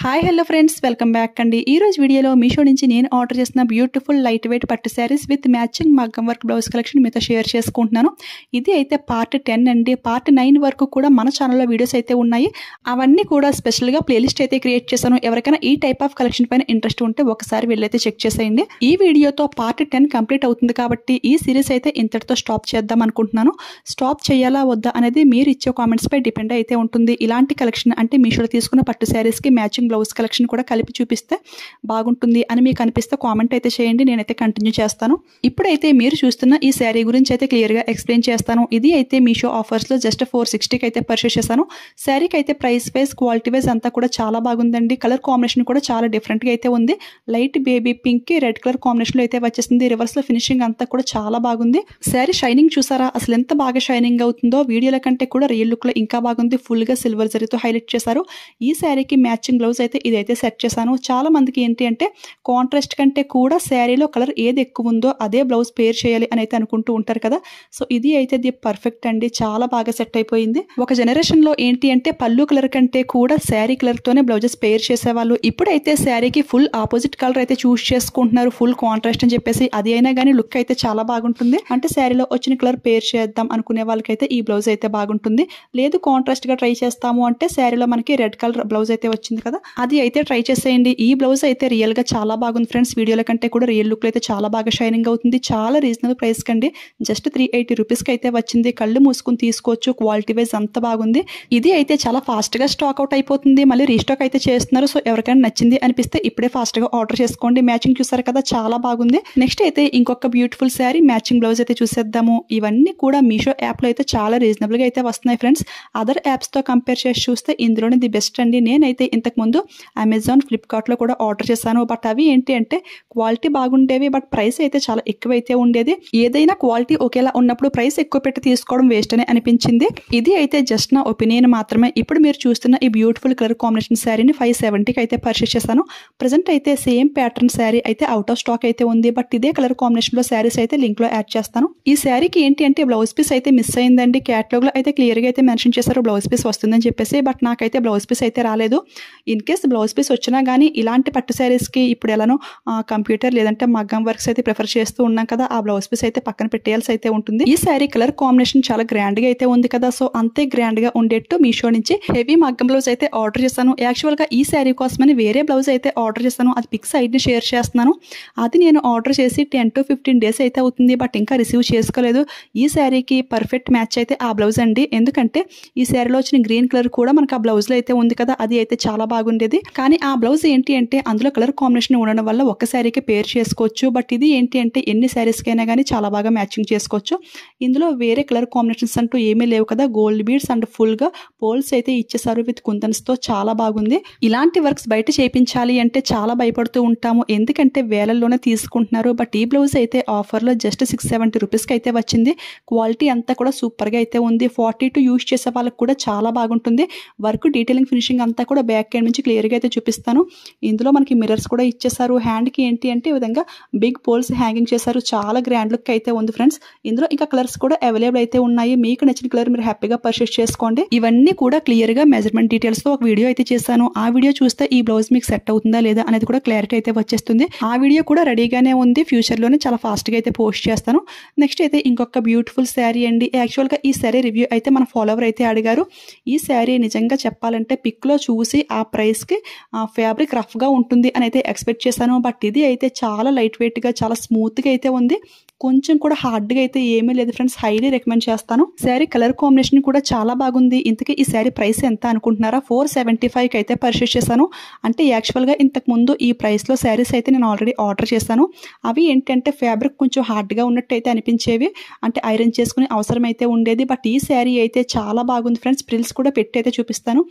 Hi hello friends, welcome back అండి. ఈ రోజు వీడియోలో మీషో నుంచి నేను ఆర్డర్ చేసిన బ్యూటిఫుల్ లైట్ వెయిట్ పట్టు శారీస్ విత్ మ్యాచింగ్ మగ్గం వర్క్ బ్లౌజ్ కలెక్షన్ మీతో షేర్ చేసుకుంటున్నాను. ఇది అయితే పార్ట్ 10 అండి. పార్ట్ 9 వరకు కూడా మన ఛానల్లో వీడియోస్ అయితే ఉన్నాయి. అవన్నీ కూడా స్పెషల్గా ప్లేలిస్ట్ అయితే క్రియేట్ చేశాను. ఎవరికైనా ఈ టైప్ ఆఫ్ కలెక్షన్ పైన ఇంట్రెస్ట్ ఉంటే ఒకసారి వెళ్ళైతే చెక్ చేసేయండి. ఈ వీడియోతో పార్ట్ 10 కంప్లీట్ అవుతుంది కాబట్టి ఈ సిరీస్ అయితే ఇంతటితో స్టాప్ చేద్దాం అనుకుంటున్నాను. స్టాప్ చేయాలా వద్దా అనేది మీరు ఇచ్చే కామెంట్స్ పై డిపెండ్ అయితే ఉంటుంది. ఇలాంటి కలెక్షన్ అంటే మీషోలో తీసుకున్న పట్టు శారీస్కి మ్యాచింగ్ బ్లౌజ్ కలెక్షన్ కూడా కలిపి చూపిస్తే బాగుంటుంది అని మీకు అనిపిస్తే కామెంట్ అయితే చేయండి. నేనైతే కంటిన్యూ చేస్తాను. ఇప్పుడైతే మీరు చూస్తున్న ఈ శారీ గురించి అయితే క్లియర్గా ఎక్స్ప్లెయిన్ చేస్తాను. ఇది అయితే మీషో ఆఫర్స్లో జస్ట్ 460కి అయితే పర్చేస్ చేశాను. శారీకి అయితే ప్రైస్ వైజ్ క్వాలిటీ వైజ్ అంతా కూడా చాలా బాగుందండి. కలర్ కాంబినేషన్ కూడా చాలా డిఫరెంట్గా అయితే ఉంది. లైట్ బేబీ పింక్కి రెడ్ కలర్ కాంబినేషన్లో అయితే వచ్చేసింది. రివర్స్లో ఫినిషింగ్ అంతా కూడా చాలా బాగుంది. శారీ షైనింగ్ చూసారా, అసలు ఎంత బాగా షైనింగ్ అవుతుందో. వీడియోల కంటే కూడా రియల్ లుక్లో ఇంకా బాగుంది. ఫుల్గా సిల్వర్ జరీతో హైలైట్ చేశారు. ఈ శారీకి మ్యాచింగ్ బ్లౌజ్ అయితే ఇదైతే సెట్ చేశాను. చాలా మందికి ఏంటి అంటే కాంట్రాస్ట్ కంటే కూడా శారీలో కలర్ ఏది ఎక్కువ ఉందో అదే బ్లౌజ్ పేర్ చేయాలి అని అయితే అనుకుంటూ ఉంటారు కదా. సో ఇది అయితే ది పర్ఫెక్ట్ అండి. చాలా బాగా సెట్ అయిపోయింది. ఒక జనరేషన్లో ఏంటి అంటే పళ్ళు కలర్ కంటే కూడా శారీ కలర్తోనే బ్లౌజెస్ పేర్ చేసేవాళ్ళు. ఇప్పుడైతే శారీకి ఫుల్ ఆపోజిట్ కలర్ అయితే చూస్ చేసుకుంటున్నారు. ఫుల్ కాంట్రాస్ట్ అని చెప్పేసి అది అయినా కానీ లుక్ అయితే చాలా బాగుంటుంది. అంటే శారీలో వచ్చిన కలర్ పేర్ చేద్దాం అనుకునే వాళ్ళకైతే ఈ బ్లౌజ్ అయితే బాగుంటుంది. లేదు కాంట్రాస్ట్ గా ట్రై చేస్తాము అంటే శారీలో మనకి రెడ్ కలర్ బ్లౌజ్ అయితే వచ్చింది కదా, అది అయితే ట్రై చేసేయండి. ఈ బ్లౌజ్ అయితే రియల్ గా చాలా బాగుంది ఫ్రెండ్స్. వీడియోల కంటే కూడా రియల్ లుక్ అయితే చాలా బాగా షైనింగ్ అవుతుంది. చాలా రీజనబుల్ ప్రైస్ కండి. జస్ట్ 380 రూపీస్కి అయితే వచ్చింది. కళ్ళు మూసుకుని తీసుకోవచ్చు. క్వాలిటీ వైజ్ అంత బాగుంది. ఇది అయితే చాలా ఫాస్ట్ గా స్టాక్ అవుట్ అయిపోతుంది. మళ్ళీ రీస్టాక్ అయితే చేస్తున్నారు. సో ఎవరికైనా నచ్చింది అనిపిస్తే ఇప్పుడే ఫాస్ట్ గా ఆర్డర్ చేసుకోండి. మ్యాచింగ్ చూసారు కదా, చాలా బాగుంది. నెక్స్ట్ అయితే ఇంకొక బ్యూటిఫుల్ శారీ మ్యాచింగ్ బ్లౌజ్ అయితే చూసేద్దాము. ఇవన్నీ కూడా మీషో యాప్ లో అయితే చాలా రీజనబుల్ గా అయితే వస్తున్నాయి ఫ్రెండ్స్. అదర్ యాప్స్ తో కంపేర్ చేసి చూస్తే ఇందులోనే ది బెస్ట్ అండి. నేనైతే ఇంతకు ముందు అమెజాన్, ఫ్లిప్కార్ట్ లో కూడా ఆర్డర్ చేశాను. బట్ అవి ఏంటి అంటే క్వాలిటీ బాగుండేవి, బట్ ప్రైస్ అయితే చాలా ఎక్కువైతే ఉండేది. ఏదైనా క్వాలిటీ ఒకేలా ఉన్నప్పుడు ప్రైస్ ఎక్కువ పెట్టి తీసుకోవడం వేస్ట్ అని అనిపించింది. ఇది అయితే జస్ట్ నా ఒపీనియన్ మాత్రమే. ఇప్పుడు మీరు చూస్తున్న ఈ బ్యూటిఫుల్ కలర్ కాంబినేషన్ శారీని 570కి అయితే పర్చేస్ చేశాను. ప్రెసెంట్ అయితే సేమ్ ప్యాటర్న్ శారీ అయితే అవుట్ ఆఫ్ స్టాక్ అయితే ఉంది. బట్ ఇదే కలర్ కాంబినేషన్ లో శారీస్ అయితే లింక్ లో యాడ్ చేస్తాను. ఈ శారీకి ఏంటి అంటే బ్లౌజ్ పీస్ అయితే మిస్ అయిందండి. క్యాటలాగ్ లో అయితే క్లియర్ గా అయితే మెన్షన్ చేశారు బ్లౌజ్ పీస్ వస్తుందని చెప్పేసి. బట్ నాకైతే బ్లౌజ్ పీస్ అయితే రాలేదు. ఇన్ కేస్ బ్లౌజ్ పీస్ వచ్చినా కానీ ఇలాంటి పట్టు శారీస్ కి ఇప్పుడు ఎలానో కంప్యూటర్ లేదంటే మగ్గం వర్క్స్ అయితే ప్రిఫర్ చేస్తూ ఉన్నాం కదా, ఆ బ్లౌజ్ పీస్ అయితే పక్కన పెట్టేయాల్సి అయితే ఉంటుంది. ఈ శారీ కలర్ కాంబినేషన్ చాలా గ్రాండ్ గా అయితే ఉంది కదా, సో అంతే గ్రాండ్ గా ఉండేట్టు మీషో నుంచి హెవీ మగ్గం బ్లౌజ్ అయితే ఆర్డర్ చేశాను. యాక్చువల్ గా ఈ శారీ కోసమని వేరే బ్లౌజ్ అయితే ఆర్డర్ చేశాను. అది పిక్ సైడ్ ని షేర్ చేస్తున్నాను. అది నేను ఆర్డర్ చేసి 10 to 15 డేస్ అయితే అవుతుంది. బట్ ఇంకా రిసీవ్ చేసుకోలేదు. ఈ శారీకి పర్ఫెక్ట్ మ్యాచ్ అయితే ఆ బ్లౌజ్ అండి. ఎందుకంటే ఈ శారీలో వచ్చిన గ్రీన్ కలర్ కూడా మనకు ఆ బ్లౌజ్ లో అయితే ఉంది కదా, అది అయితే చాలా బాగుండేది. కానీ ఆ బ్లౌజ్ ఏంటి అంటే అందులో కలర్ కాంబినేషన్ ఉండడం వల్ల ఒక్క శారీకి పేర్ చేసుకోవచ్చు. బట్ ఇది ఏంటి అంటే ఎన్ని శారీస్కి అయినా కానీ చాలా బాగా మ్యాచింగ్ చేసుకోవచ్చు. ఇందులో వేరే కలర్ కాంబినేషన్స్ అంటూ ఏమీ లేవు కదా. గోల్డ్ బీడ్స్ అండ్ ఫుల్ గా పోల్స్ అయితే ఇచ్చేసారు విత్ కుందన్స్ తో. చాలా బాగుంది. ఇలాంటి వర్క్స్ బయట చేయించాలి అంటే చాలా భయపడుతూ ఉంటాము, ఎందుకంటే వేలల్లోనే తీసుకుంటున్నారు. బట్ ఈ బ్లౌజ్ అయితే ఆఫర్ లో జస్ట్ 670 రూపీస్కి అయితే వచ్చింది. క్వాలిటీ అంతా కూడా సూపర్ గా అయితే ఉంది. 42 యూజ్ చేసే వాళ్ళకి కూడా చాలా బాగుంటుంది. వర్క్ డీటెయిలింగ్ ఫినిషింగ్ అంతా కూడా బ్యాక్ ఎండ్ నుంచి క్లియర్ గా అయితే చూపిస్తాను. ఇందులో మనకి మిర్రర్స్ కూడా ఇచ్చేసారు. హ్యాండ్ కి ఏంటి అంటే ఈ విధంగా బిగ్ పోల్స్ హ్యాంగింగ్ చేశారు. చాలా గ్రాండ్ లుక్ అయితే ఉంది ఫ్రెండ్స్. ఇందులో ఇంకా కలర్స్ కూడా అవైలబుల్ అయితే ఉన్నాయి. మీకు నచ్చిన కలర్ మీరు హ్యాపీగా పర్చేస్ చేసుకోండి. ఇవన్నీ కూడా క్లియర్ గా మెజర్మెంట్ డీటెయిల్స్ తో ఒక వీడియో అయితే చేశాను. ఆ వీడియో చూస్తే ఈ బ్లౌజ్ మీకు సెట్ అవుతుందా లేదా అనేది కూడా క్లారిటీ అయితే వచ్చేస్తుంది. ఆ వీడియో కూడా రెడీగానే ఉంది. ఫ్యూచర్ లోనే చాలా ఫాస్ట్ గా అయితే పోస్ట్ చేస్తాను. నెక్స్ట్ అయితే ఇంకొక బ్యూటిఫుల్ శారీ అండి. యాక్చువల్ గా ఈ శారీ రివ్యూ అయితే మన ఫాలోవర్ అయితే అడిగారు. ఈ శారీ నిజంగా చెప్పాలంటే పిక్ లో చూసి ఆ ప్రైస్ కి ఫ్యాబ్రిక్ రఫ్ గా ఉంటుంది అని అయితే ఎక్స్పెక్ట్ చేశాను. బట్ ఇది అయితే చాలా లైట్ వెయిట్ గా చాలా స్మూత్ గా అయితే ఉంది. కొంచెం కూడా హార్డ్ గా అయితే ఏమీ లేదు ఫ్రెండ్స్. హైలీ రికమెండ్ చేస్తాను. శారీ కలర్ కాంబినేషన్ కూడా చాలా బాగుంది. ఇంతకీ ఈ శారీ ప్రైస్ ఎంత అనుకుంటున్నారా? 475కి అయితే పర్చేస్ చేశాను. అంటే యాక్చువల్ గా ఇంతకు ముందు ఈ ప్రైస్ లో శారీస్ అయితే నేను ఆల్రెడీ ఆర్డర్ చేశాను. అవి ఏంటంటే ఫ్యాబ్రిక్ కొంచెం హార్డ్ గా ఉన్నట్టు అయితే అనిపించేవి, అంటే ఐరన్ చేసుకునే అవసరం అయితే ఉండేది. బట్ ఈ శారీ అయితే చాలా బాగుంది ఫ్రెండ్స్. ప్రిల్స్ కూడా పెట్టి అయితే చూపిస్తాను.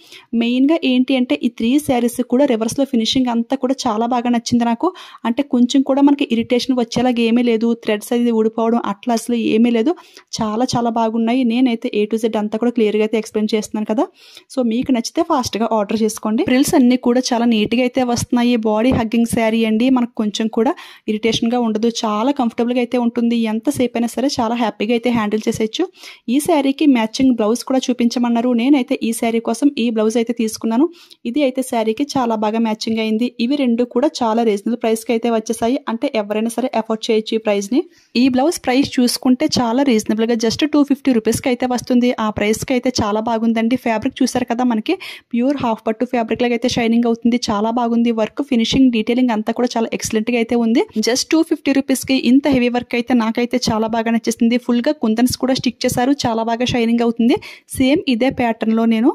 మెయిన్ గా ఏంటి అంటే ఈ 3 శారీస్ కూడా రివర్స్ లో ఫినిషింగ్ అంతా కూడా చాలా బాగా నచ్చింది నాకు. అంటే కొంచెం కూడా మనకి ఇరిటేషన్ వచ్చేలాగా ఏమీ లేదు. థ్రెడ్స్ ఇది ఊడిపోవడం అట్లా అసలు ఏమీ లేదు. చాలా చాలా బాగున్నాయి. నేనైతే A to Z అంతా కూడా క్లియర్ గా అయితే ఎక్స్ప్లెయిన్ చేస్తున్నాను కదా. సో మీకు నచ్చితే ఫాస్ట్ గా ఆర్డర్ చేసుకోండి. ఫ్రిల్స్ అన్ని కూడా చాలా నీట్ గా అయితే వస్తున్నాయి. బాడీ హగ్గింగ్ శారీ అండి. మనకు కొంచెం కూడా ఇరిటేషన్ గా ఉండదు. చాలా కంఫర్టబుల్ గా అయితే ఉంటుంది. ఎంతసేపు అయినా సరే చాలా హ్యాపీగా అయితే హ్యాండిల్ చేసేయచ్చు. ఈ శారీకి మ్యాచింగ్ బ్లౌజ్ కూడా చూపించమన్నారు. నేనైతే ఈ శారీ కోసం ఈ బ్లౌజ్ అయితే తీసుకున్నాను. ఇది అయితే శారీకి చాలా బాగా మ్యాచింగ్ అయింది. ఇవి రెండు కూడా చాలా రీజనబుల్ ప్రైస్కి అయితే వచ్చేసాయి. అంటే ఎవరైనా సరే అఫోర్డ్ చేయొచ్చు ఈ ప్రైస్ని. ఈ బ్లౌజ్ ప్రైస్ చూసుకుంటే చాలా రీజనబుల్గా జస్ట్ 250 రూపీస్కి అయితే వస్తుంది. ఆ ప్రైస్కి అయితే చాలా బాగుందండి. ఫ్యాబ్రిక్ చూసారు కదా, మనకి ప్యూర్ హాఫ్ పట్టు ఫ్యాబ్రిక్ లాగా అయితే షైనింగ్ అవుతుంది. చాలా బాగుంది. వర్క్, ఫినిషింగ్, డీటెయిలింగ్ అంతా కూడా చాలా ఎక్సలెంట్గా అయితే ఉంది. జస్ట్ 250 రూపీస్కి ఇంత హెవీ వర్క్ అయితే నాకైతే చాలా బాగా నచ్చేసింది. ఫుల్గా కుందన్స్ కూడా స్టిక్ చేశారు. చాలా బాగా షైనింగ్ అవుతుంది. సేమ్ ఇదే ప్యాటర్న్లో నేను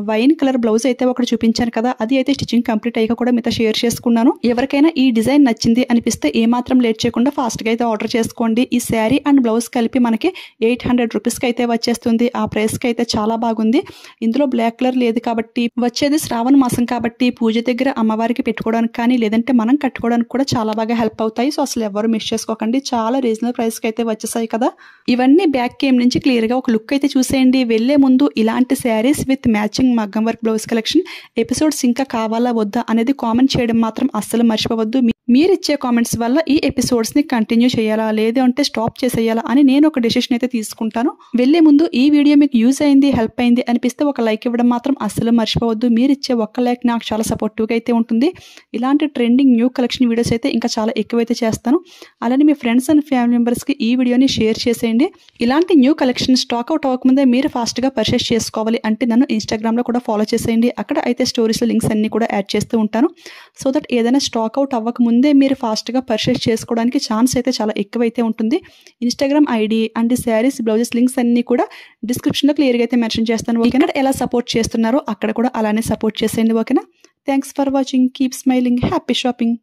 వైన్ కలర్ బ్లౌజ్ అయితే ఒకటి చూపించాను కదా, అది అయితే స్టిచ్చింగ్ కంప్లీట్ అయ్యాక కూడా మీతో షేర్ చేసుకున్నాను. ఎవరికైనా ఈ డిజైన్ నచ్చింది అనిపిస్తే ఏమాత్రం లేట్ చేయకుండా ఫాస్ట్గా అయితే ఆర్డర్ చేసుకోండి. ఈ శారీ అండ్ బ్లౌజ్ కలిపి మనకి 800 రూపీస్కి అయితే వచ్చేస్తుంది. ఆ ప్రైస్కి అయితే చాలా బాగుంది. ఇందులో బ్లాక్ కలర్ లేదు కాబట్టి, వచ్చేది శ్రావణ మాసం కాబట్టి పూజ దగ్గర అమ్మవారికి పెట్టుకోవడానికి కానీ లేదంటే మనం కట్టుకోవడానికి కూడా చాలా బాగా హెల్ప్ అవుతాయి. సో అసలు ఎవరు మిస్ చేసుకోకండి. చాలా రీజనబుల్ ప్రైస్కి అయితే వచ్చేసాయి కదా. ఇవన్నీ బ్యాక్ కేమ్ నుంచి క్లియర్గా ఒక లుక్ అయితే చూసేయండి. వెళ్లే ముందు ఇలాంటి శారీస్ విత్ మ్యాచింగ్ మగ్గం వర్క్ బ్లౌజ్ కలెక్షన్ ఎపిసోడ్స్ ఇంకా కావాలా వద్దా అనేది కామెంట్ చేయడం మాత్రం అస్సలు మర్చిపోవద్దు. మీరిచ్చే కామెంట్స్ వల్ల ఈ ఎపిసోడ్స్ని కంటిన్యూ చేయాలా లేదు అంటే స్టాప్ చేసేయాలా అని నేను ఒక డెసిషన్ అయితే తీసుకుంటాను. వెళ్లే ముందు ఈ వీడియో మీకు యూజ్ అయింది, హెల్ప్ అయింది అనిపిస్తే ఒక లైక్ ఇవ్వడం మాత్రం అస్సలు మర్చిపోవద్దు. మీరు ఇచ్చే ఒక్క లైక్ నాకు చాలా సపోర్టివ్గా అయితే ఉంటుంది. ఇలాంటి ట్రెండింగ్ న్యూ కలెక్షన్ వీడియోస్ అయితే ఇంకా చాలా ఎక్కువైతే చేస్తాను. అలానే మీ ఫ్రెండ్స్ అండ్ ఫ్యామిలీ మెంబర్స్కి ఈ వీడియోని షేర్ చేసేయండి. ఇలాంటి న్యూ కలెక్షన్ స్టాక్ అవుట్ అవ్వకముందే మీరు ఫాస్ట్గా పర్చేస్ చేసుకోవాలి అంటే నన్ను ఇన్స్టాగ్రామ్లో కూడా ఫాలో చేసేయండి. అక్కడ అయితే స్టోరీస్లో లింక్స్ అన్ని కూడా యాడ్ చేస్తూ ఉంటాను. సో దట్ ఏదైనా స్టాక్ అవుట్ అవ్వకముందే మీరు ఫాస్ట్గా పర్చేస్ చేసుకోవడానికి ఛాన్స్ అయితే చాలా ఎక్కువైతే ఉంటుంది. Instagram ID and saris, blouses links అన్ని కూడా డిస్క్రిప్షన్లో క్లియర్గా అయితే మెన్షన్ చేస్తాను. ఓకేనా? ఎలా సపోర్ట్ చేస్తున్నారో అక్కడ కూడా అలానే సపోర్ట్ చేసేయండి. ఓకేనా? Thanks for watching. Keep smiling. Happy shopping.